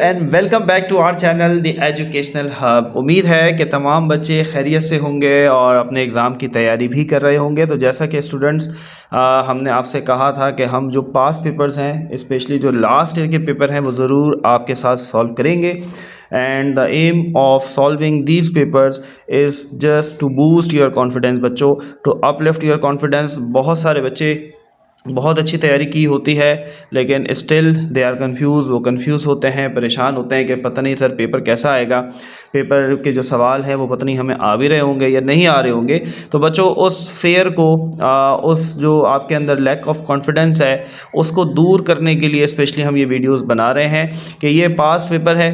And welcome back to our channel the educational hub. उम्मीद है कि तमाम बच्चे खैरियत से होंगे और अपने एग्ज़ाम की तैयारी भी कर रहे होंगे। तो जैसा कि स्टूडेंट्स हमने आपसे कहा था कि हम जो पास पेपर्स हैं, स्पेशली जो लास्ट ईयर के पेपर हैं, वो ज़रूर आपके साथ सॉल्व करेंगे। And the aim of solving these papers is just to boost your confidence बच्चों, टू अपलिफ्ट योर कॉन्फिडेंस। बहुत सारे बच्चे बहुत अच्छी तैयारी की होती है लेकिन स्टिल दे आर कंफ्यूज, वो कंफ्यूज होते हैं, परेशान होते हैं कि पता नहीं सर पेपर कैसा आएगा, पेपर के जो सवाल हैं वो पता नहीं हमें आ भी रहे होंगे या नहीं आ रहे होंगे। तो बच्चों उस फेयर को उस जो आपके अंदर लैक ऑफ कॉन्फिडेंस है उसको दूर करने के लिए स्पेशली हम ये वीडियोस बना रहे हैं कि ये पास्ट पेपर है,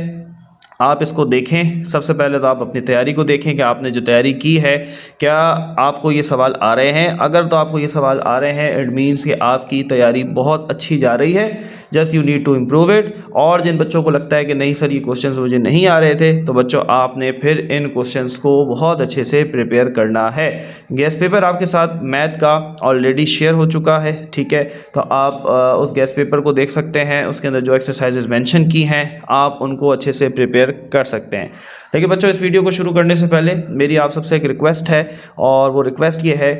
आप इसको देखें। सबसे पहले तो आप अपनी तैयारी को देखें कि आपने जो तैयारी की है क्या आपको ये सवाल आ रहे हैं। अगर तो आपको ये सवाल आ रहे हैं इट मीन्स कि आपकी तैयारी बहुत अच्छी जा रही है, just you need to improve it. और जिन बच्चों को लगता है कि नहीं सर ये क्वेश्चंस मुझे नहीं आ रहे थे, तो बच्चों आपने फिर इन क्वेश्चंस को बहुत अच्छे से प्रिपेयर करना है। गेस्ट पेपर आपके साथ मैथ का ऑलरेडी शेयर हो चुका है, ठीक है। तो आप उस गेस्ट पेपर को देख सकते हैं, उसके अंदर जो एक्सरसाइजेज मेंशन की हैं आप उनको अच्छे से प्रिपेयर कर सकते हैं। लेकिन बच्चों इस वीडियो को शुरू करने से पहले मेरी आप सबसे एक रिक्वेस्ट है, और वो रिक्वेस्ट ये है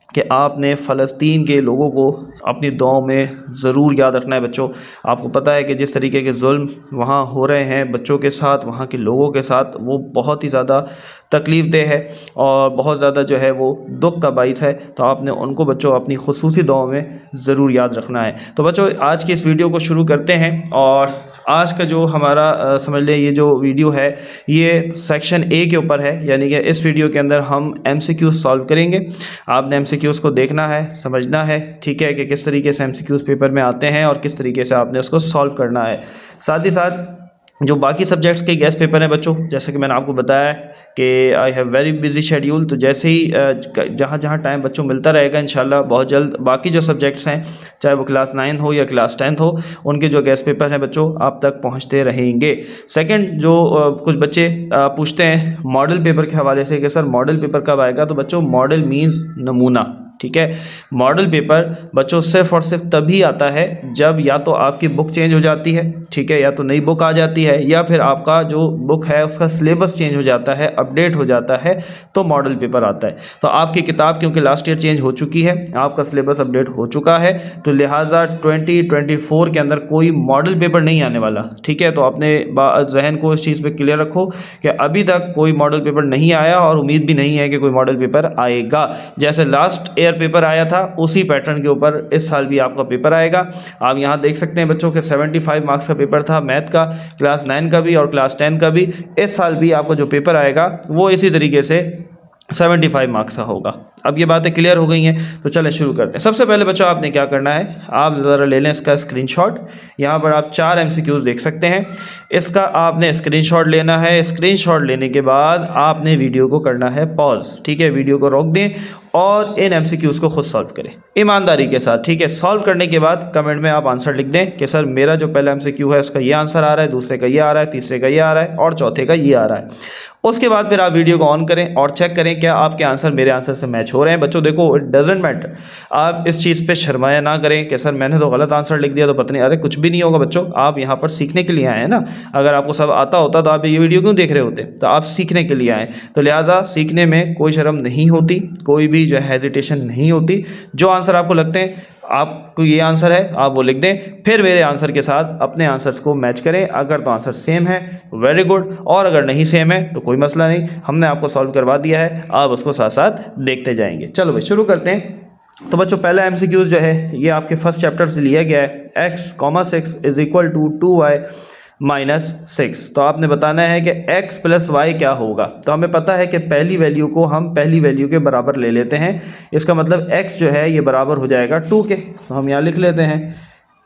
कि आपने फ़लस्तीन के लोगों को अपनी दुआओं में ज़रूर याद रखना है बच्चों। आपको पता है कि जिस तरीके के जुल्म वहाँ हो रहे हैं बच्चों के साथ, वहाँ के लोगों के साथ, वो बहुत ही ज़्यादा तकलीफ़देह है और बहुत ज़्यादा जो है वो दुख का बाइस है। तो आपने उनको बच्चों अपनी खुसूसी दुआओं में ज़रूर याद रखना है। तो बच्चों आज की इस वीडियो को शुरू करते हैं, और आज का जो हमारा समझ लें ये जो वीडियो है ये सेक्शन ए के ऊपर है, यानी कि इस वीडियो के अंदर हम एमसीक्यूज़ सॉल्व करेंगे। आपने एमसीक्यूज़ को देखना है, समझना है, ठीक है, कि किस तरीके से एमसीक्यूज़ पेपर में आते हैं और किस तरीके से आपने उसको सॉल्व करना है। साथ ही साथ जो बाकी सब्जेक्ट्स के गेस्ट पेपर हैं बच्चों, जैसे कि मैंने आपको बताया कि I have very busy schedule, तो जैसे ही जहाँ जहाँ टाइम बच्चों मिलता रहेगा इंशाल्लाह बहुत जल्द बाकी जो सब्जेक्ट्स हैं, चाहे वो क्लास 9 हो या क्लास 10 हो, उनके जो गेस्ट पेपर हैं बच्चों आप तक पहुँचते रहेंगे। सेकंड जो कुछ बच्चे पूछते हैं मॉडल पेपर के हवाले से कि सर मॉडल पेपर कब आएगा, तो बच्चों मॉडल मीन्स नमूना, ठीक है। मॉडल पेपर बच्चों सिर्फ और सिर्फ तभी आता है जब या तो आपकी बुक चेंज हो जाती है, ठीक है, या तो नई बुक आ जाती है, या फिर आपका जो बुक है उसका सिलेबस चेंज हो जाता है, अपडेट हो जाता है, तो मॉडल पेपर आता है। तो आपकी किताब क्योंकि लास्ट ईयर चेंज हो चुकी है, आपका सिलेबस अपडेट हो चुका है, तो लिहाजा 2024 के अंदर कोई मॉडल पेपर नहीं आने वाला, ठीक है। तो अपने जहन को इस चीज़ पे क्लियर रखो कि अभी तक कोई मॉडल पेपर नहीं आया और उम्मीद भी नहीं है कि कोई मॉडल पेपर आएगा। जैसे लास्ट ईयर पेपर आया था उसी पैटर्न के ऊपर इस साल भी आपका पेपर आएगा। आप यहाँ देख सकते हैं बच्चों के 75 मार्क्स का पेपर था मैथ का, क्लास 9 का भी और क्लास 10 का भी। इस साल भी आपको जो पेपर आएगा वो इसी तरीके से 75 मार्क्स का होगा। अब ये बातें क्लियर हो गई हैं, तो चलें शुरू करते हैं। सबसे पहले बच्चों आपने क्या करना है, आप ज़रा ले लें इसका स्क्रीनशॉट। यहाँ पर आप 4 एमसीक्यूज़ देख सकते हैं, इसका आपने स्क्रीनशॉट लेना है। स्क्रीनशॉट लेने के बाद आपने वीडियो को करना है पॉज, ठीक है, वीडियो को रोक दें और इन एमसीक्यूज़ को खुद सॉल्व करें ईमानदारी के साथ, ठीक है। सॉल्व करने के बाद कमेंट में आप आंसर लिख दें कि सर मेरा जो पहला एमसीक्यू है उसका ये आंसर आ रहा है, दूसरे का ये आ रहा है, तीसरे का ये आ रहा है और चौथे का ये आ रहा है। उसके बाद फिर आप वीडियो को ऑन करें और चेक करें क्या आपके आंसर मेरे आंसर से मैच हो रहे हैं। बच्चों देखो इट डजेंट मैटर, आप इस चीज़ पे शर्माया ना करें कि सर मैंने तो गलत आंसर लिख दिया तो पता नहीं, अरे कुछ भी नहीं होगा बच्चों, आप यहाँ पर सीखने के लिए आए हैं ना। अगर आपको सब आता होता तो आप ये वीडियो क्यों देख रहे होते, तो आप सीखने के लिए आए, तो लिहाजा सीखने में कोई शर्म नहीं होती, कोई भी जो हेजिटेशन नहीं होती। जो आंसर आपको लगते हैं आपको ये आंसर है आप वो लिख दें, फिर मेरे आंसर के साथ अपने आंसर्स को मैच करें। अगर तो आंसर सेम है वेरी गुड, और अगर नहीं सेम है तो कोई मसला नहीं, हमने आपको सॉल्व करवा दिया है, आप उसको साथ साथ देखते जाएंगे। चलो भाई शुरू करते हैं। तो बच्चों पहला एमसीक्यूज जो है ये आपके फर्स्ट चैप्टर से लिया गया है, x, 6 is equal to 2y -6। तो आपने बताना है कि x प्लस वाई क्या होगा। तो हमें पता है कि पहली वैल्यू को हम पहली वैल्यू के बराबर ले लेते हैं, इसका मतलब x जो है ये बराबर हो जाएगा 2 के। तो हम यहाँ लिख लेते हैं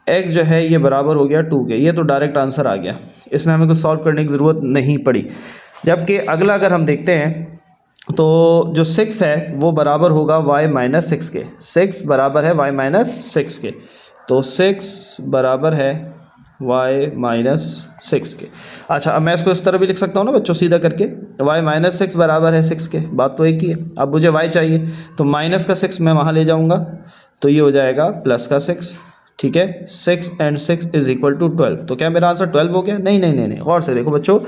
x जो है ये बराबर हो गया 2 के। ये तो डायरेक्ट आंसर आ गया, इसमें हमें कुछ सॉल्व करने की ज़रूरत नहीं पड़ी। जबकि अगला अगर हम देखते हैं तो जो 6 है वो बराबर होगा y -6 के। 6 बराबर है y -6 के, तो 6 बराबर है y -6 के। अच्छा अब मैं इसको इस तरह भी लिख सकता हूँ ना बच्चों, सीधा करके y -6 बराबर है 6 के, बात तो एक ही है। अब मुझे y चाहिए तो माइनस का 6 मैं वहाँ ले जाऊँगा तो ये हो जाएगा प्लस का 6, ठीक है, 6 एंड 6 इज इक्वल टू 12। तो क्या मेरा आंसर 12 हो गया? नहीं नहीं नहीं नहीं, गौर से देखो बच्चों,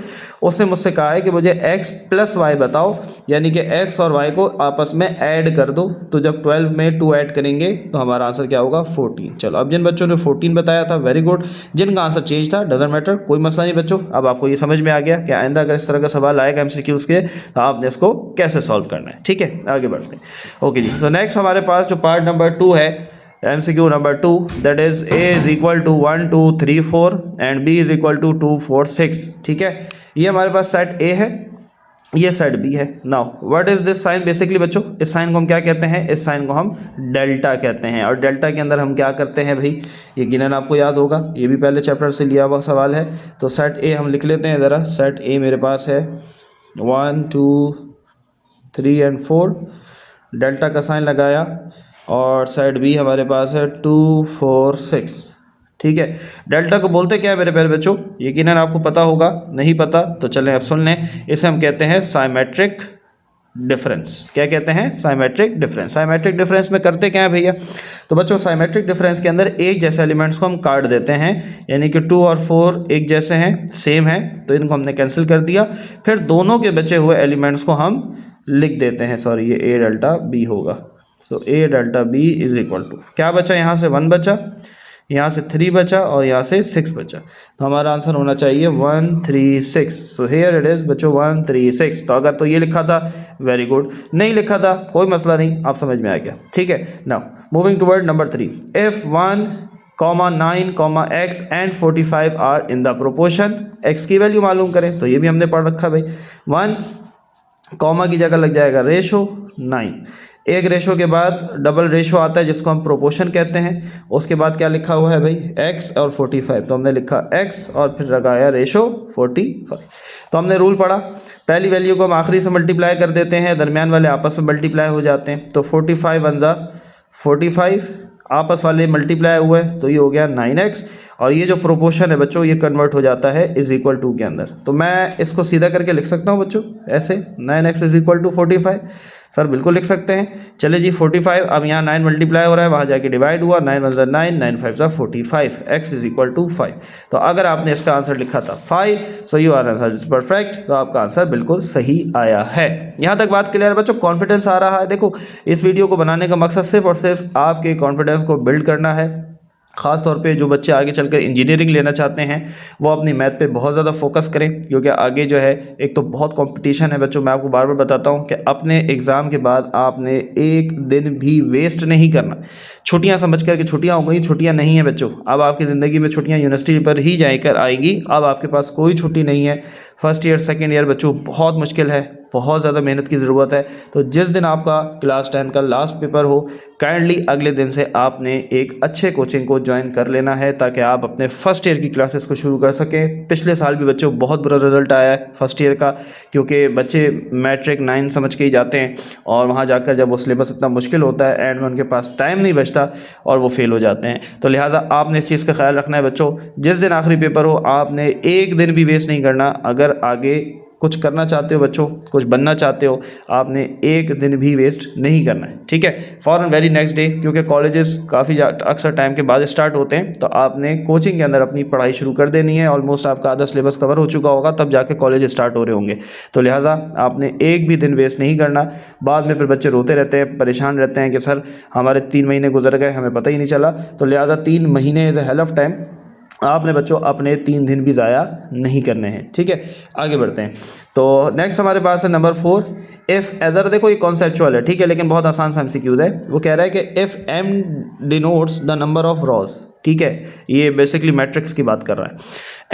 उसने मुझसे कहा है कि मुझे x प्लस वाई बताओ, यानी कि x और y को आपस में ऐड कर दो। तो जब 12 में 2 ऐड करेंगे तो हमारा आंसर क्या होगा? 14। चलो, अब जिन बच्चों ने 14 बताया था, वेरी गुड। जिनका आंसर चेंज था, डजंट मैटर, कोई मसला नहीं बच्चों। अब आपको ये समझ में आ गया कि आइंदा अगर इस तरह का सवाल आएगा MCQs के, तो आपने इसको कैसे सॉल्व करना है। ठीक है, आगे बढ़ते हैं। ओके जी, तो नेक्स्ट हमारे पास जो पार्ट नंबर 2 है, MCQ number 2, that is A is equal to 1 2 3 4 and B is equal to 2 4 6। ठीक है, ये हमारे पास सेट A है, ये सेट B है। Now what is this sign? Basically बच्चों, इस साइन को हम क्या कहते हैं? इस साइन को हम डेल्टा कहते हैं। और डेल्टा के अंदर हम क्या करते हैं भाई? यकीनन आपको याद होगा, ये भी पहले चैप्टर से लिया हुआ सवाल है। तो सेट A हम लिख लेते हैं ज़रा। सेट A मेरे पास है 1 2 3 एंड 4, डेल्टा का साइन लगाया। और साइड B हमारे पास है 2 4 6। ठीक है, डेल्टा को बोलते क्या है मेरे प्यारे बच्चों? यकीनन आपको पता होगा, नहीं पता तो चलें अब सुन लें। इसे हम कहते हैं साइमेट्रिक डिफरेंस। क्या कहते हैं? Symmetric difference. साइमेट्रिक डिफरेंस में करते क्या है भैया? तो बच्चों, साइमेट्रिक डिफरेंस के अंदर एक जैसे एलिमेंट्स को हम काट देते हैं, यानी कि 2 और 4 एक जैसे हैं, सेम है, तो इनको हमने कैंसिल कर दिया। फिर दोनों के बचे हुए एलिमेंट्स को हम लिख देते हैं, सॉरी ये A डेल्टा B होगा। So A delta B is equal to क्या बचा? यहाँ से 1 बचा, यहाँ से 3 बचा और यहाँ से 6 बचा। तो हमारा आंसर होना चाहिए 1 3 6। सो हेयर इट इज बच्चों 1 3 6। तो अगर तो ये लिखा था, वेरी गुड, नहीं लिखा था, कोई मसला नहीं, आप समझ में आ गया। ठीक है, now moving toward number 3। If 1 9 x and 45 are in the proportion, x की वैल्यू मालूम करें। तो ये भी हमने पढ़ रखा भाई। 1 कॉमा की जगह लग जाएगा रेशो 9, एक रेशो के बाद डबल रेशो आता है जिसको हम प्रोपोर्शन कहते हैं। उसके बाद क्या लिखा हुआ है भाई? x और 45। तो हमने लिखा x और फिर लगाया रेशो 45। तो हमने रूल पढ़ा, पहली वैल्यू को हम आखिरी से मल्टीप्लाई कर देते हैं, दरमियान वाले आपस में मल्टीप्लाई हो जाते हैं। तो 45 वन जा 45, आपस वाले मल्टीप्लाई हुए तो ये हो गया 9x। और ये जो प्रोपोर्शन है बच्चों, ये कन्वर्ट हो जाता है इज इक्वल टू के अंदर। तो मैं इसको सीधा करके लिख सकता हूँ बच्चों ऐसे, 9x is equal to 45। Sir बिल्कुल लिख सकते हैं। चले जी 45, अब यहाँ 9 मल्टीप्लाई हो रहा है, वहाँ जाके डिवाइड हुआ, 9 वन 9 9 5 45, x इज इक्वल टू 5। तो अगर आपने इसका आंसर लिखा था 5, so you are answer is perfect. तो आपका आंसर बिल्कुल सही आया है। यहाँ तक बात क्लियर है बच्चों? कॉन्फिडेंस आ रहा है? देखो, इस वीडियो को बनाने का मकसद सिर्फ और सिर्फ आपके कॉन्फिडेंस को बिल्ड करना है। ख़ास तौर पे जो बच्चे आगे चलकर इंजीनियरिंग लेना चाहते हैं, वो अपनी मैथ पे बहुत ज़्यादा फोकस करें, क्योंकि आगे जो है एक तो बहुत कंपटीशन है बच्चों। मैं आपको बार बार बताता हूँ कि अपने एग्ज़ाम के बाद आपने एक दिन भी वेस्ट नहीं करना। छुट्टियां समझ कर कि छुट्टियां हो गई, छुट्टियां नहीं है बच्चों। अब आपकी ज़िंदगी में छुट्टियां यूनिवर्सिटी पर ही जाकर आएगी। अब आपके पास कोई छुट्टी नहीं है। फर्स्ट ईयर सेकेंड ईयर बच्चों बहुत मुश्किल है, बहुत ज़्यादा मेहनत की ज़रूरत है। तो जिस दिन आपका क्लास 10 का लास्ट पेपर हो, काइंडली अगले दिन से आपने एक अच्छे कोचिंग को ज्वाइन कर लेना है, ताकि आप अपने फर्स्ट ईयर की क्लासेस को शुरू कर सकें। पिछले साल भी बच्चों बहुत बुरा रिजल्ट आया है फर्स्ट ईयर का, क्योंकि बच्चे मैट्रिक 9 समझ के ही जाते हैं और वहाँ जाकर जब वो सिलेबस इतना मुश्किल होता है, एंड में उनके पास टाइम नहीं बचता और वो फेल हो जाते हैं। तो लिहाजा आपने इस चीज़ का ख्याल रखना है बच्चों। जिस दिन आखिरी पेपर हो, आपने एक दिन भी वेस्ट नहीं करना। अगर आगे कुछ करना चाहते हो बच्चों, कुछ बनना चाहते हो, आपने एक दिन भी वेस्ट नहीं करना है। ठीक है, फॉरन वेरी नेक्स्ट डे, क्योंकि कॉलेजेस काफ़ी अक्सर टाइम के बाद स्टार्ट होते हैं, तो आपने कोचिंग के अंदर अपनी पढ़ाई शुरू कर देनी है। ऑलमोस्ट आपका आधा सिलेबस कवर हो चुका होगा, तब जाके कॉलेज स्टार्ट हो रहे होंगे। तो लिहाजा आपने एक भी दिन वेस्ट नहीं करना। बाद में फिर बच्चे रोते रहते हैं, परेशान रहते हैं कि सर हमारे 3 महीने गुजर गए, हमें पता ही नहीं चला। तो लिहाजा 3 महीने is a hell of time. आपने बच्चों अपने 3 दिन भी ज़ाया नहीं करने हैं। ठीक है, आगे बढ़ते हैं। तो नेक्स्ट हमारे पास है नंबर 4। इफ़ एदर, देखो ये कॉन्सेप्चुअल है, ठीक है, लेकिन बहुत आसान सा MCQs है। वो कह रहा है कि if m denotes the number of rows, ठीक है, ये बेसिकली मैट्रिक्स की बात कर रहा है,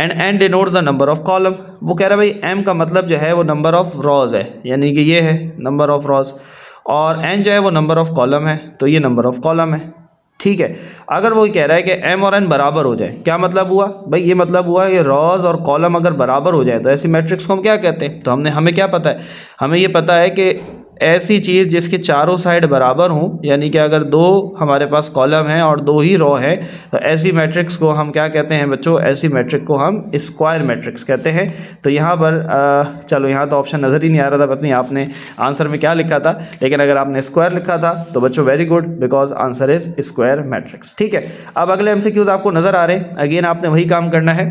and n denotes the number of column. वो कह रहा है भाई m का मतलब जो है वो नंबर ऑफ रॉज है, यानी कि ये है नंबर ऑफ रॉज, और n जो है वो नंबर ऑफ कॉलम है, तो ये नंबर ऑफ कॉलम है। ठीक है, अगर वो कह रहा है कि m और n बराबर हो जाए, क्या मतलब हुआ भाई? ये मतलब हुआ कि रॉज और कॉलम अगर बराबर हो जाए तो ऐसी मैट्रिक्स को हम क्या कहते हैं? तो हमें क्या पता है? हमें ये पता है कि ऐसी चीज़ जिसके चारों साइड बराबर हों, यानी कि अगर दो हमारे पास कॉलम हैं और दो ही रो है, तो ऐसी मैट्रिक्स को हम क्या कहते हैं बच्चों? ऐसी मैट्रिक्स को हम स्क्वायर मैट्रिक्स कहते हैं। तो यहाँ पर चलो यहाँ तो ऑप्शन नज़र ही नहीं आ रहा था, पता नहीं आपने आंसर में क्या लिखा था, लेकिन अगर आपने स्क्वायर लिखा था तो बच्चों very good, because answer is square matrix. ठीक है, अब अगले एमसीक्यूज आपको नज़र आ रहे हैं। अगेन आपने वही काम करना है,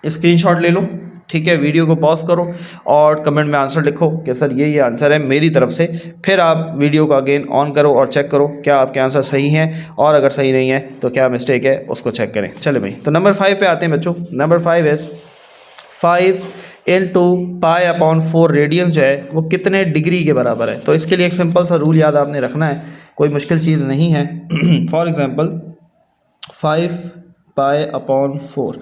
स्क्रीनशॉट ले लो, ठीक है, वीडियो को पॉज करो और कमेंट में आंसर लिखो कि सर ये आंसर है मेरी तरफ से। फिर आप वीडियो को अगेन ऑन करो और चेक करो क्या आपके आंसर सही हैं, और अगर सही नहीं है तो क्या मिस्टेक है उसको चेक करें। चले भाई, तो नंबर 5 पे आते हैं बच्चों। Number 5 is 5 into pi upon 4 radian जो है वो कितने डिग्री के बराबर है। तो इसके लिए एक सिंपल सा रूल याद आपने रखना है, कोई मुश्किल चीज़ नहीं है। फॉर एग्जांपल 5 पाई अपॉन 4,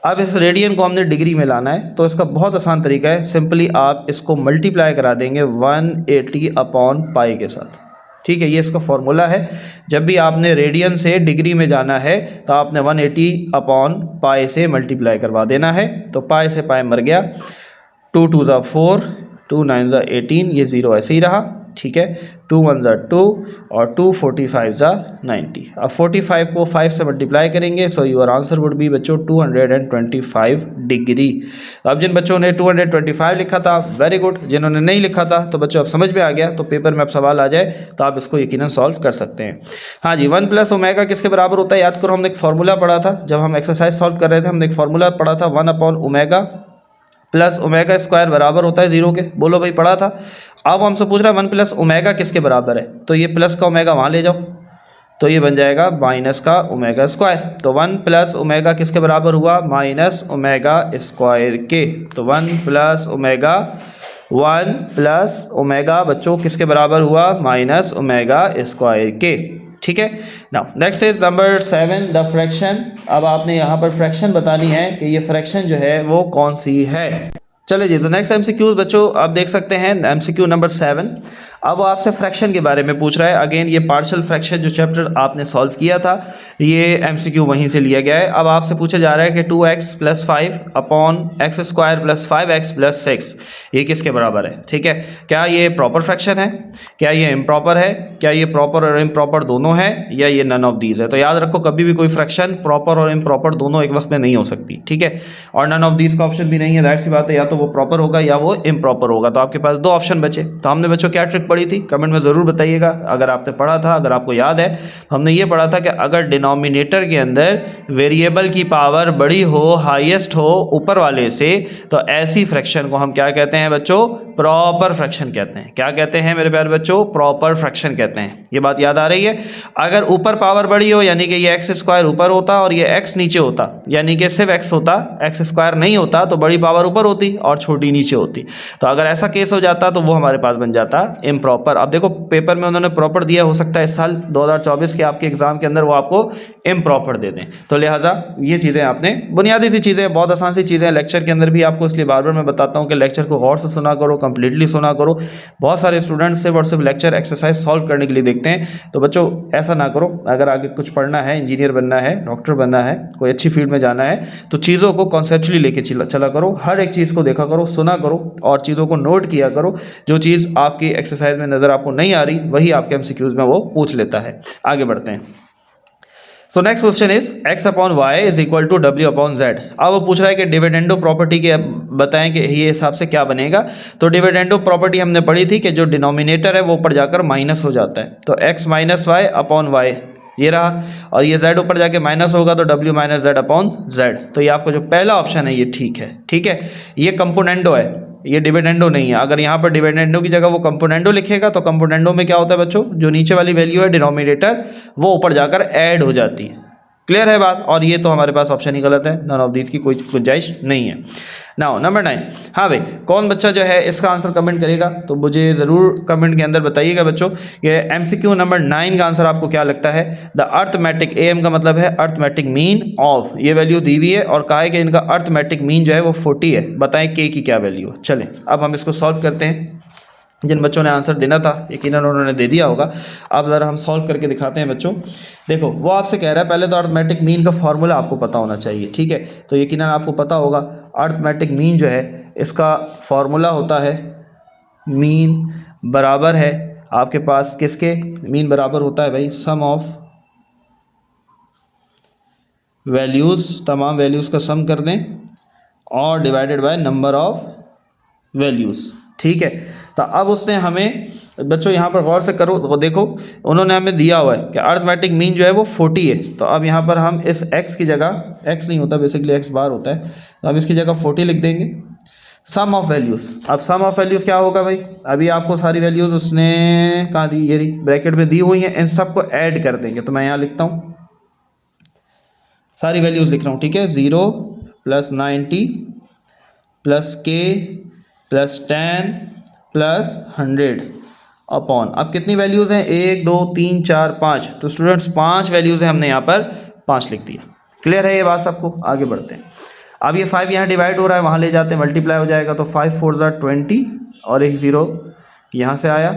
अब इस रेडियन को हमने डिग्री में लाना है, तो इसका बहुत आसान तरीका है, सिंपली आप इसको मल्टीप्लाई करा देंगे 180 अपॉन पाई के साथ। ठीक है, ये इसका फॉर्मूला है। जब भी आपने रेडियन से डिग्री में जाना है तो आपने 180 अपॉन पाई से मल्टीप्लाई करवा देना है। तो पाई से पाई मर गया, 2 2 ज़ा 4, 2 9 ज़ा 18, ये 0 ऐसे ही रहा। ठीक है, 2 1 ज़ा 2 और 2 45 ज़ा 90। अब 45 को 5 से मल्टीप्लाई करेंगे, so your answer would be बच्चों 225 डिग्री। अब जिन बच्चों ने 225 लिखा था वेरी गुड, जिन्होंने नहीं लिखा था तो बच्चों अब समझ में आ गया, तो पेपर में अब सवाल आ जाए तो आप इसको यकीनन सॉल्व कर सकते हैं। हाँ जी, 1 प्लस ओमेगा किसके बराबर होता है? याद करो, हमने एक फार्मूला पढ़ा था जब हम एक्सरसाइज सॉल्व कर रहे थे, हमने एक फार्मूला पढ़ा था 1 upon omega plus omega square बराबर होता है 0 के। बोलो भाई, पढ़ा था। अब हमसे पूछ रहा है 1 प्लस ओमेगा किसके बराबर है, तो ये प्लस का ओमेगा वहाँ ले जाओ, तो ये बन जाएगा माइनस का ओमेगा स्क्वायर। तो 1 प्लस ओमेगा किसके बराबर हुआ? माइनस ओमेगा स्क्वायर के। तो 1 प्लस ओमेगा बच्चों किसके बराबर हुआ? माइनस ओमेगा स्क्वायर के। ठीक है, now next is number 7 the fraction. अब आपने यहाँ पर फ्रैक्शन बतानी है कि ये फ्रैक्शन जो है वो कौन सी है। चलिए जी, तो नेक्स्ट एमसीक्यू बच्चों आप देख सकते हैं, एमसीक्यू नंबर 7। अब वो आपसे फ्रैक्शन के बारे में पूछ रहा है। अगेन ये पार्शियल फ्रैक्शन जो चैप्टर आपने सॉल्व किया था, ये एमसीक्यू वहीं से लिया गया है। अब आपसे पूछा जा रहा है कि 2x plus 5 upon x square plus 5x plus 6 ये किसके बराबर है। ठीक है, क्या ये प्रॉपर फ्रैक्शन है, क्या ये इम्प्रॉपर है, क्या ये प्रॉपर और इम्प्रॉपर दोनों है, या ये नन ऑफ दीज है। तो याद रखो, कभी भी कोई फ्रैक्शन प्रॉपर और इम्प्रॉपर दोनों एक वक्त में नहीं हो सकती। ठीक है, और नन ऑफ दीज का ऑप्शन भी नहीं है, दैट सी बात है, या तो वो प्रॉपर होगा या वो इम्प्रॉपर होगा। तो आपके पास 2 ऑप्शन बचे। तो हमने बच्चों क्या ट्रिक पढ़ी थी, कमेंट में ज़रूर बताइएगा अगर आपने पढ़ा था, अगर आपको याद है। तो हमने ये पढ़ा था कि अगर डिनोमिनेटर के अंदर वेरिएबल की पावर बड़ी हो, हाईएस्ट हो ऊपर वाले से, तो ऐसी फ्रैक्शन को हम क्या कहते हैं बच्चों? प्रॉपर फ्रैक्शन कहते हैं। क्या कहते हैं मेरे प्यारे बच्चों? प्रॉपर फ्रैक्शन कहते हैं। ये बात याद आ रही है। अगर ऊपर पावर बड़ी हो, यानी कि ये एक्स स्क्वायर ऊपर होता और ये एक्स नीचे होता, यानी कि सिर्फ एक्स होता, एक्स स्क्वायर नहीं होता, तो बड़ी पावर ऊपर होती और छोटी नीचे होती। तो अगर ऐसा केस हो जाता तो वो हमारे पास बन जाता इम्प्रॉपर। अब देखो, पेपर में उन्होंने प्रॉपर दिया, हो सकता है इस साल 2024 के आपके एग्जाम के अंदर वो आपको इम्प्रॉपर दे दें। तो लिहाजा ये चीज़ें आपने, बुनियादी सी चीज़ें, बहुत आसान सी चीज़ें, लेक्चर के अंदर भी आपको, इसलिए बार बार मैं बताता हूँ कि लेक्चर को गौर से सुना करो, कंप्लीटली सुना करो। बहुत सारे स्टूडेंट्स सिर्फ और सिर्फ लेक्चर एक्सरसाइज सॉल्व करने के लिए देखते हैं। तो बच्चों ऐसा ना करो, अगर आगे कुछ पढ़ना है, इंजीनियर बनना है, डॉक्टर बनना है, कोई अच्छी फील्ड में जाना है, तो चीज़ों को कॉन्सेप्चुअली लेके चला करो। हर एक चीज़ को देखा करो, सुना करो और चीज़ों को नोट किया करो। जो चीज़ आपकी एक्सरसाइज में नज़र आपको नहीं आ रही, वही आपके एमसीक्यूज में वो पूछ लेता है। आगे बढ़ते हैं। So next question is x upon y is equal to w upon z। अब वो पूछ रहा है कि डिविडेंडो प्रॉपर्टी के बताएं कि ये हिसाब से क्या बनेगा। तो डिविडेंडो प्रॉपर्टी हमने पढ़ी थी कि जो डिनोमिनेटर है वो ऊपर जाकर माइनस हो जाता है। तो x minus y upon y ये रहा, और ये z ऊपर जाके माइनस होगा तो w minus Z upon Z. तो ये आपका जो पहला ऑप्शन है ये ठीक है। ठीक है, ये कंपोनेंडो है, ये डिविडेंडो नहीं है। अगर यहाँ पर डिविडेंडो की जगह वो कंपोनेंडो लिखेगा तो कंपोनेंडो में क्या होता है बच्चों? जो नीचे वाली वैल्यू है डिनोमिनेटर, वो ऊपर जाकर ऐड हो जाती है। क्लियर है बात? और ये तो हमारे पास ऑप्शन ही गलत है, नन ऑफ दीज की कोई गुंजाइश नहीं है। Now number 9। हाँ भाई, कौन बच्चा जो है इसका आंसर कमेंट करेगा तो मुझे ज़रूर कमेंट के अंदर बताइएगा बच्चों। ये एमसीक्यू नंबर 9 का आंसर आपको क्या लगता है? द अर्थमेटिक, एम का मतलब है अर्थमेटिक मीन ऑफ, ये वैल्यू दी हुई है और कहा है कि इनका अर्थमेटिक मीन जो है वो 40 है। बताएं के की क्या वैल्यू है। चलें अब हम इसको सॉल्व करते हैं। जिन बच्चों ने आंसर देना था यकीनन उन्होंने दे दिया होगा। अब ज़रा हम सॉल्व करके दिखाते हैं बच्चों। देखो, वो आपसे कह रहा है पहले तो अर्थमेटिक मीन का फॉर्मूला आपको पता होना चाहिए। ठीक है, तो यकीनन आपको पता होगा अर्थमेटिक मीन जो है इसका फॉर्मूला होता है मीन बराबर है आपके पास किसके, मीन बराबर होता है भाई सम ऑफ वैल्यूज़, तमाम वैल्यूज़ का सम कर दें और divided by number of values. ठीक है, तो अब उसने हमें बच्चों यहाँ पर गौर से करो तो देखो उन्होंने हमें दिया हुआ है कि अर्थमेटिक मीन जो है वो 40 है। तो अब यहाँ पर हम इस x की जगह, x नहीं होता बेसिकली x बार होता है, तो हम इसकी जगह 40 लिख देंगे। सम ऑफ वैल्यूज़, अब सम ऑफ वैल्यूज़ क्या होगा भाई, अभी आपको सारी वैल्यूज़ उसने कहाँ दी, ये ब्रैकेट में दी हुई हैं, इन सबको ऐड कर देंगे। तो मैं यहाँ लिखता हूँ, सारी वैल्यूज़ लिख रहा हूँ, ठीक है, 0 प्लस 90 प्लस के प्लस 10 प्लस 100 अपॉन, अब कितनी वैल्यूज़ हैं, 1 2 3 4 5, तो स्टूडेंट्स 5 वैल्यूज़ हैं, हमने यहाँ पर 5 लिख दिया। क्लियर है ये बात सबको, आगे बढ़ते हैं। अब ये 5 यहाँ डिवाइड हो रहा है, वहाँ ले जाते हैं, मल्टीप्लाई हो जाएगा, तो 5 4 ज़ा 20 और एक 0 यहाँ से आया।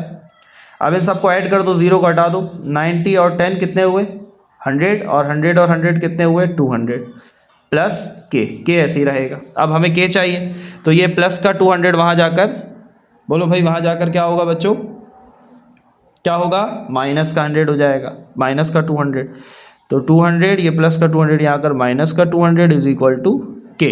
अब इन सबको ऐड कर दो, 0 को हटा दो, 90 और 10 कितने हुए 100, और 100 और 100 कितने हुए 200 प्लस के ऐसे ही रहेगा। अब हमें के चाहिए, तो ये प्लस का 200 वहाँ जाकर, बोलो भाई वहाँ जाकर क्या होगा बच्चों, क्या होगा, माइनस का 100 हो जाएगा, माइनस का 200, तो 200 ये प्लस का 200 यहाँ कर माइनस का 200 इज इक्वल टू के।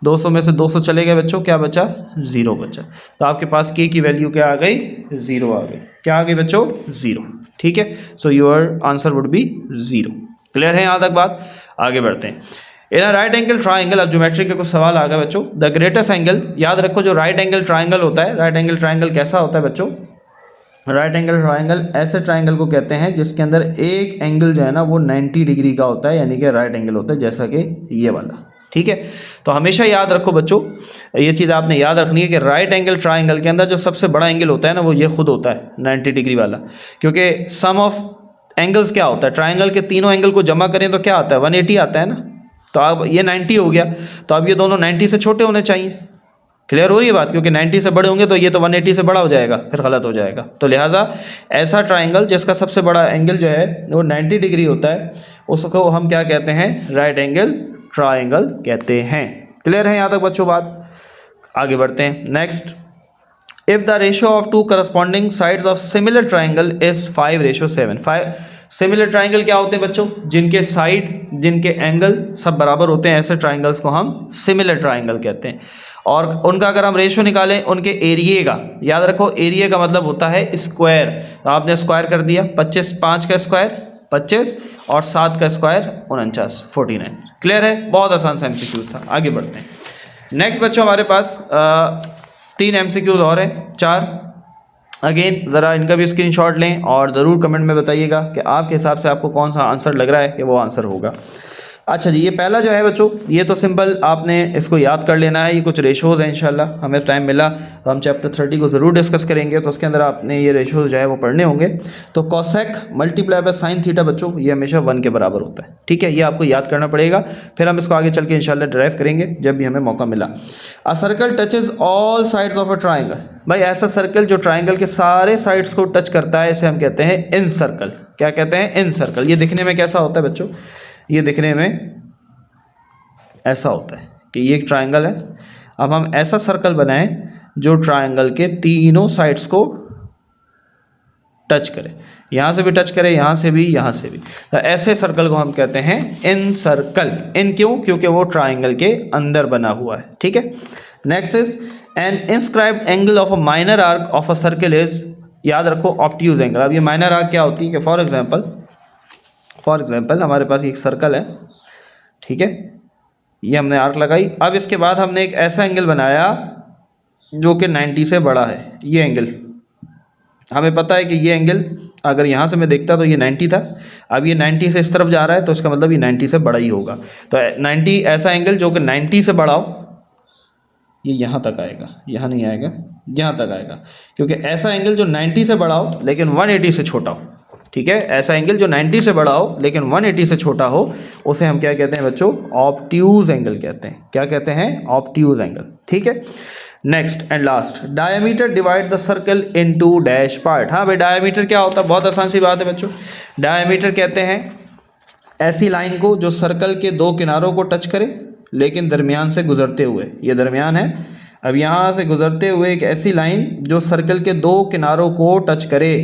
200 में से 200 चले गए बच्चों, क्या बचा, 0 बचा। तो आपके पास के की वैल्यू क्या आ गई, 0 आ गई। क्या आ गई बच्चों, 0। ठीक है, so your answer would be 0। Clear है यहाँ तक बात, आगे बढ़ते हैं। इन राइट एंगल ट्राइंगल, अब ज्योमेट्री के कुछ सवाल आ गए बच्चों। द ग्रेटेस्ट एंगल, याद रखो जो राइट एंगल ट्राइंगल होता है, राइट एंगल ट्राइंगल कैसा होता है बच्चों, राइट एंगल ट्राइंगल ऐसे ट्राइंगल को कहते हैं जिसके अंदर एक एंगल जो है ना वो 90 डिग्री का होता है, यानी कि राइट एंगल होता है, जैसा कि ये वाला। ठीक है, तो हमेशा याद रखो बच्चों, ये चीज़ आपने याद रखनी है कि राइट एंगल ट्राइंगल के अंदर जो सबसे बड़ा एंगल होता है ना वो ये खुद होता है 90 डिग्री वाला, क्योंकि सम ऑफ एंगल्स क्या होता है, ट्राइंगल के तीनों एंगल को जमा करें तो क्या आता है, 180 आता है ना। तो अब ये 90 हो गया, तो अब ये दोनों 90 से छोटे होने चाहिए। क्लियर हो रही है बात, क्योंकि 90 से बड़े होंगे तो ये तो 180 से बड़ा हो जाएगा, फिर गलत हो जाएगा। तो लिहाजा ऐसा ट्राइंगल जिसका सबसे बड़ा एंगल जो है वो 90 डिग्री होता है, उसको हम क्या कहते हैं, राइट एंगल ट्राइंगल कहते हैं। क्लियर है यहाँ तक बच्चों बात, आगे बढ़ते हैं। Next, if the ratio of two corresponding sides of similar triangle is 5:7। 5 similar triangle क्या होते हैं बच्चों, जिनके साइड, जिनके एंगल सब बराबर होते हैं, ऐसे ट्राइंगल्स को हम सिमिलर ट्राइंगल कहते हैं। और उनका अगर हम रेशियो निकालें उनके एरिए का, याद रखो एरिया का मतलब होता है स्क्वायर, तो आपने स्क्वायर कर दिया, 25, 5 का स्क्वायर 25 और 7 का स्क्वायर 49, 49। क्लियर है, बहुत आसान सा एमसीक्यू था। आगे बढ़ते हैं। नेक्स्ट बच्चों हमारे पास 3 एमसीक्यूज और हैं, 4। अगेन ज़रा इनका भी स्क्रीनशॉट लें और ज़रूर कमेंट में बताइएगा कि आपके हिसाब से आपको कौन सा आंसर लग रहा है कि वो आंसर होगा। अच्छा जी, ये पहला जो है बच्चों, ये तो सिंपल आपने इसको याद कर लेना है, ये कुछ रेशोज़ हैं। इंशाल्लाह हमें टाइम मिला तो हम चैप्टर 30 को ज़रूर डिस्कस करेंगे, तो उसके अंदर आपने ये रेशोज़ जो है वो पढ़ने होंगे। तो cosec multiply by sine theta बच्चों, ये हमेशा 1 के बराबर होता है। ठीक है, ये आपको याद करना पड़ेगा, फिर हम इसको आगे चल के इंशाल्लाह ड्राइव करेंगे जब भी हमें मौका मिला। A circle touches all sides of a triangle, भाई ऐसा सर्कल जो ट्राइंगल के सारे साइड्स को टच करता है, इसे हम कहते हैं इन सर्कल। क्या कहते हैं, इन सर्कल। ये दिखने में कैसा होता है बच्चों, ये दिखने में ऐसा होता है कि ये एक ट्राइंगल है। अब हम ऐसा सर्कल बनाएं जो ट्राइंगल के तीनों साइड्स को टच करे, यहाँ से भी टच करे, यहाँ से भी, यहाँ से भी। तो ऐसे सर्कल को हम कहते हैं इन सर्कल। इन क्यों, क्योंकि वो ट्राइंगल के अंदर बना हुआ है। ठीक है, next is an inscribed angle of a minor arc of a circle is, याद रखो ऑब्ट्यूज एंगल। अब ये माइनर आर्क क्या होती है कि फॉर एग्जाम्पल हमारे पास एक सर्कल है, ठीक है, ये हमने आर्क लगाई। अब इसके बाद हमने एक ऐसा एंगल बनाया जो कि 90 से बड़ा है। ये एंगल हमें पता है कि ये एंगल अगर यहाँ से मैं देखता तो ये 90 था, अब ये 90 से इस तरफ जा रहा है, तो इसका मतलब ये 90 से बड़ा ही होगा। तो 90 ऐसा एंगल जो कि 90 से बड़ा हो, ये यहाँ तक आएगा, यहाँ नहीं आएगा, यहाँ तक आएगा, क्योंकि ऐसा एंगल जो 90 से बड़ा हो लेकिन 180 से छोटा हो। ठीक है, ऐसा एंगल जो 90 से बड़ा हो लेकिन 180 से छोटा हो, उसे हम क्या कहते हैं बच्चों, ऑब्ट्यूज एंगल कहते हैं। क्या कहते हैं, ऑब्ट्यूज एंगल। ठीक है, next and last, diameter divide the circle into dash part. हाँ भाई, डायमीटर क्या होता है, बहुत आसान सी बात है बच्चों। डायमीटर कहते हैं ऐसी लाइन को जो सर्कल के 2 किनारों को टच करे लेकिन दरमियान से गुजरते हुए, ये दरमियान है, अब यहाँ से गुजरते हुए एक ऐसी लाइन जो सर्कल के दो किनारों को टच करे,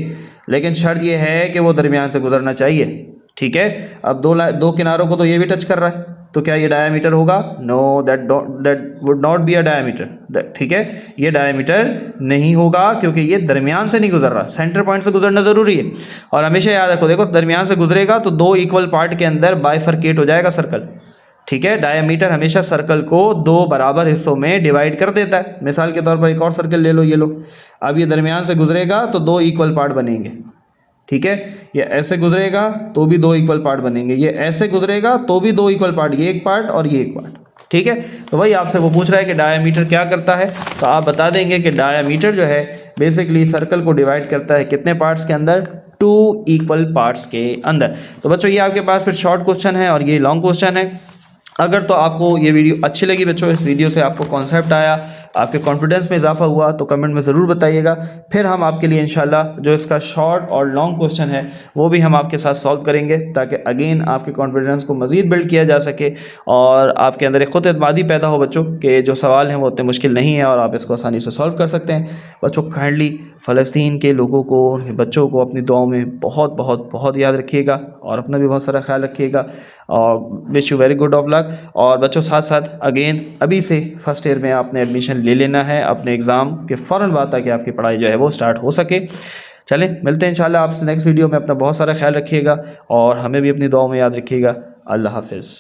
लेकिन शर्त यह है कि वो दरमियान से गुजरना चाहिए। ठीक है, अब दो किनारों को तो ये भी टच कर रहा है, तो क्या ये डायामीटर होगा? No, that would not be a diameter. ठीक है, ये डायामीटर नहीं होगा क्योंकि ये दरमियान से नहीं गुजर रहा, सेंटर पॉइंट से गुजरना ज़रूरी है। और हमेशा याद रखो, देखो दरमियान से गुजरेगा तो दो इक्वल पार्ट के अंदर बाइफरकेट हो जाएगा सर्कल। ठीक है, डायमीटर हमेशा सर्कल को दो बराबर हिस्सों में डिवाइड कर देता है। मिसाल के तौर पर एक और सर्कल ले लो, ये लो, अब ये दरमियान से गुजरेगा तो दो इक्वल पार्ट बनेंगे। ठीक है, ये ऐसे गुजरेगा तो भी दो इक्वल पार्ट बनेंगे, ये ऐसे गुजरेगा तो भी दो इक्वल पार्ट, ये एक पार्ट और ये एक पार्ट। ठीक है, तो वही आपसे वो पूछ रहा है कि डायमीटर क्या करता है, तो आप बता देंगे कि डायमीटर जो है बेसिकली सर्कल को डिवाइड करता है कितने पार्ट्स के अंदर? टू इक्वल पार्ट्स के अंदर। तो बच्चों ये आपके पास फिर शॉर्ट क्वेश्चन है और ये लॉन्ग क्वेश्चन है। अगर तो आपको ये वीडियो अच्छी लगी बच्चों, इस वीडियो से आपको कॉन्सेप्ट आया, आपके कॉन्फिडेंस में इजाफा हुआ, तो कमेंट में ज़रूर बताइएगा। फिर हम आपके लिए इंशाल्लाह जो इसका शॉर्ट और लॉन्ग क्वेश्चन है वो भी हम आपके साथ सॉल्व करेंगे, ताकि अगेन आपके कॉन्फिडेंस को मज़ीद बिल्ड किया जा सके और आपके अंदर एक खुद एतमादी पैदा हो बच्चों कि जो सवाल हैं वो उतने मुश्किल नहीं है और आप इसको आसानी से सॉल्व कर सकते हैं। बच्चों काइंडली फ़लस्तीन के लोगों को, उनके बच्चों को अपनी दुआओं में बहुत बहुत बहुत याद रखिएगा और अपना भी बहुत सारा ख्याल रखिएगा और wish you very good of luck. और बच्चों साथ साथ अगेन अभी से फर्स्ट ईयर में आपने एडमिशन ले लेना है अपने एग्ज़ाम के फ़ौरन बाद, ताकि आपकी पढ़ाई जो है वो स्टार्ट हो सके। चलें, मिलते हैं इंशाल्लाह आपसे नेक्स्ट वीडियो में। अपना बहुत सारा ख्याल रखिएगा और हमें भी अपनी दुआओं में याद रखिएगा। अल्लाह हाफ़िज़।